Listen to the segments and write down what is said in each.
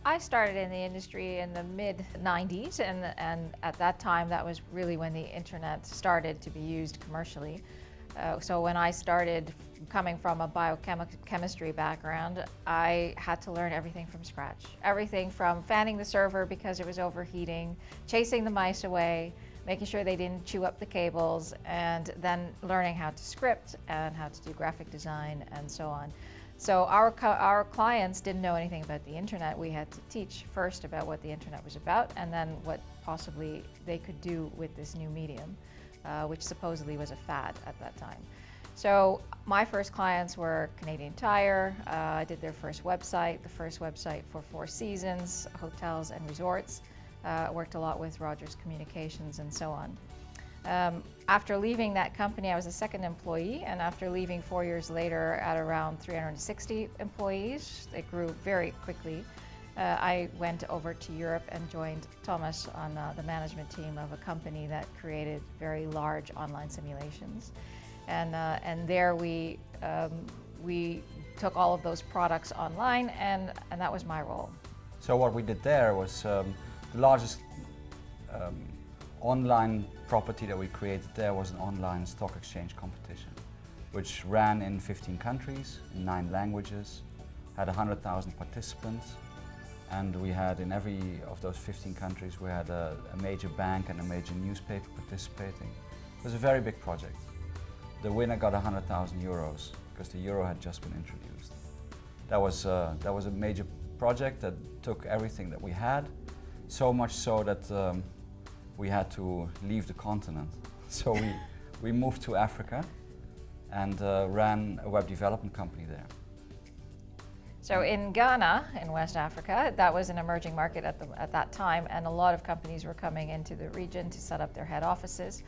I started in the industry in the mid-90s, and at that time that was really when the internet started to be used commercially. So when I started, coming from a biochemistry background, I had to learn everything from scratch. Everything from fanning the server because it was overheating, chasing the mice away, making sure they didn't chew up the cables, and then learning how to script and how to do graphic design and so on. So our clients didn't know anything about the internet. We had to teach first about what the internet was about, and then what possibly they could do with this new medium, which supposedly was a fad at that time. So my first clients were Canadian Tire. I did their first website, the first website for Four Seasons, hotels and resorts. Worked a lot with Rogers Communications and so on. After leaving that company, I was a second employee, and after leaving 4 years later at around 360 employees, it grew very quickly. I went over to Europe and joined Thomas on the management team of a company that created very large online simulations. And there we took all of those products online, and that was my role. So what we did there was the largest online property that we created there was an online stock exchange competition, which ran in 15 countries, in 9 languages, had 100,000 participants, and we had in every of those 15 countries we had a major bank and a major newspaper participating. It was a very big project. The winner got 100,000 euros because the euro had just been introduced. That was a major project that took everything that we had, so much so that we had to leave the continent. So we moved to Africa and ran a web development company there. So in Ghana, in West Africa, that was an emerging market at that time, and a lot of companies were coming into the region to set up their head offices.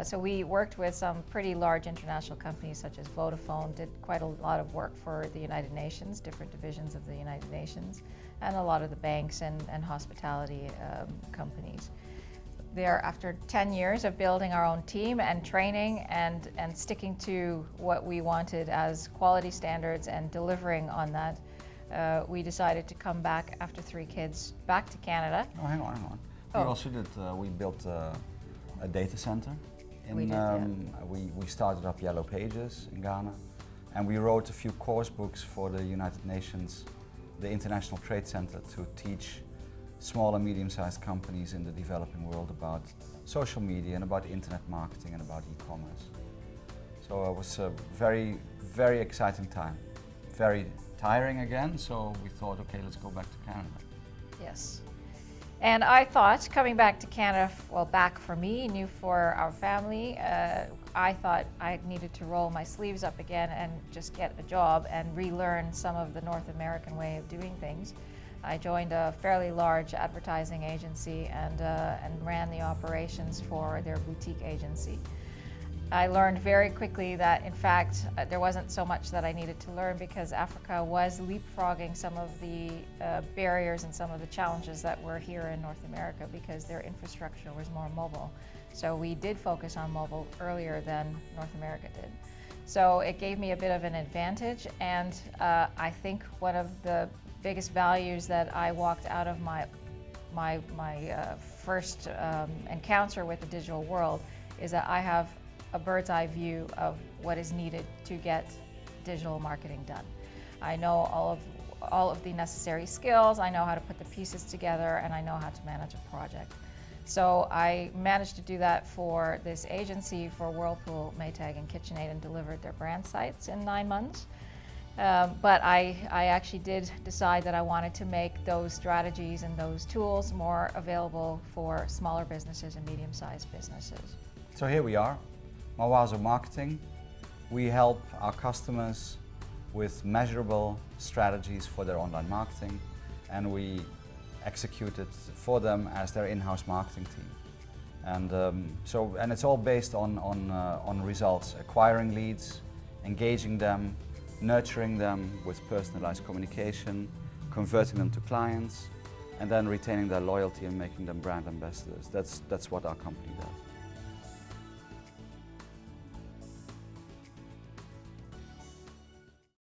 So we worked with some pretty large international companies such as Vodafone, did quite a lot of work for the United Nations, different divisions of the United Nations, and a lot of the banks and hospitality companies. There, after 10 years of building our own team and training and sticking to what we wanted as quality standards and delivering on that, we decided to come back after 3 kids back to Canada. Oh, hang on. We also did, we built a data center. We did, yeah. We started up Yellow Pages in Ghana, and we wrote a few course books for the United Nations, the International Trade Center, to teach small and medium-sized companies in the developing world about social media and about internet marketing and about e-commerce. So it was a very, very exciting time. Very tiring again, so we thought, okay, let's go back to Canada. Yes. And I thought, coming back to Canada, well, back for me, new for our family, I thought I needed to roll my sleeves up again and just get a job and relearn some of the North American way of doing things. I joined a fairly large advertising agency and ran the operations for their boutique agency. I learned very quickly that, in fact, there wasn't so much that I needed to learn because Africa was leapfrogging some of the barriers and some of the challenges that were here in North America because their infrastructure was more mobile. So we did focus on mobile earlier than North America did. So it gave me a bit of an advantage, and I think one of the biggest values that I walked out of my first encounter with the digital world is that I have a bird's eye view of what is needed to get digital marketing done. I know all of the necessary skills, I know how to put the pieces together, and I know how to manage a project. So I managed to do that for this agency for Whirlpool, Maytag, and KitchenAid, and delivered their brand sites in 9 months. But I actually did decide that I wanted to make those strategies and those tools more available for smaller businesses and medium-sized businesses. So here we are, Mawazo Marketing. We help our customers with measurable strategies for their online marketing, and we execute it for them as their in-house marketing team. And it's all based on results, acquiring leads, engaging them, nurturing them with personalized communication, converting them to clients, and then retaining their loyalty and making them brand ambassadors. That's what our company does.